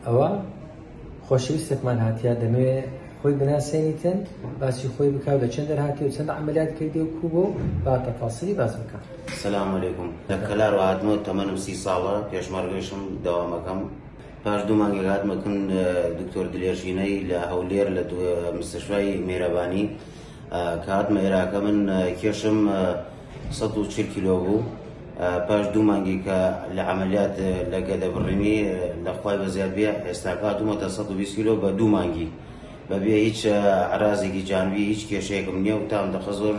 ئەوە خۆشەویستێکمان هاتیە دەمەوێ خۆی بناسێنیتن باسی خۆی بکاو لە چەند دەرهاتی و چەند عملیات کردی و کوو بۆ با تەفاصیلی باس بکەم. السلام علیکم. لە کەلار هاتمەوە تەمەنم 30 ساڵە پێشمەرگەشم داوامەکەم پاش 2 مانگێک هاتمەکن دکتۆر دلێژینەی لە هەولێر لە مستشفای میرەبانی کە هاتمە عێراقە من کێشم 140 کیلۆ بوو. پاش 2 مانگی کە لە عملیات لە گەدەبڕینی لە خوای بەزیاد بێ ئێستا هاتوومەتە 120 کیلۆ بە 2 مانگی بەبێ هیچ عرازێکی جانبی هیچ کێشەیەکم نییە و تام دەخە زۆر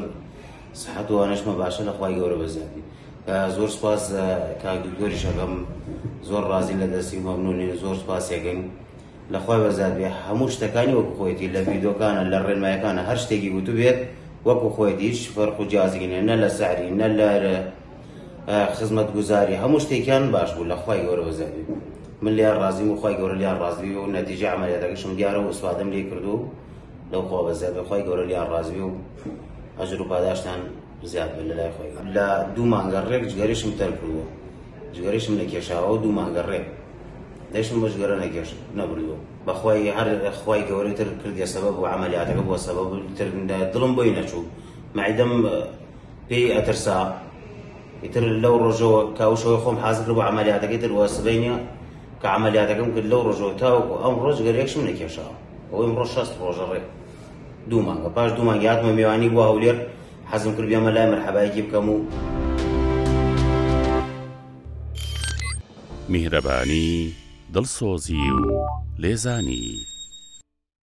سەحەت و وانەشمە باشە لە خوای گەورە بەزیادی. زۆر سپاس کاک دکتۆریشەکەم زۆر ڕازی لە دەستی و مەمنونین زۆر سپاسێکن لە خوای بەزیاد بێ هەموو شتەکانی وەکو خۆیەتی لە ڤیدۆکانە لە ڕێنمایەکانە هەر شتێکی گوتو بێت وەکو خۆیەتی هیچ فەرق و جیازێکی نییە نە لە سەعری نە لە خزمەتگوزاری هەموو شتێکیان باش بوو لە خوای گەورە بەزیادی. من لیان ڕازیم و خوای گەورە لیان ڕازبی و نەتیجە عملیاتەکەشم دیارە و ئیسپادەم لێ کردو لەو خوا بەزیاد بێ خوای گەورە لیان ڕازبی و ئەجر و پاداشتان زیاد بێت لە لای خۆی. لە 2 مانگە ڕێک جگەریشم تەر کردووە جگەریشم نەکێشاوە و 2 مانگە ڕێک دەیشم بە جگەرە نەکێش نەبردووە بەخوای هەر خوای گەورەی تر کردیە سەبەب و عملیاتەکە بووە سەبەب تر دڵم بۆی نەچوو مەعیدەم پێی ئەترسا ئیتر لەو ڕۆژەوە کاوشەوەی خۆم حازر کرد بۆ عملیاتەکەی تر وە سبەینە کە عملیاتەکەم کرد لەو ڕۆژەوە تاوەکو ئەم ڕۆژ گەرێکشم نەکێشاوە ئەوەی ئەمڕۆ 60 ڕۆژە ڕێک 2 مانگە پاش 2 مانگی هاتمە میوانی بۆ هەولێر حەزم کرد بیامە لای مەرحەبایەکی بکەم و میهرەبانی دڵسۆزی و لێزانی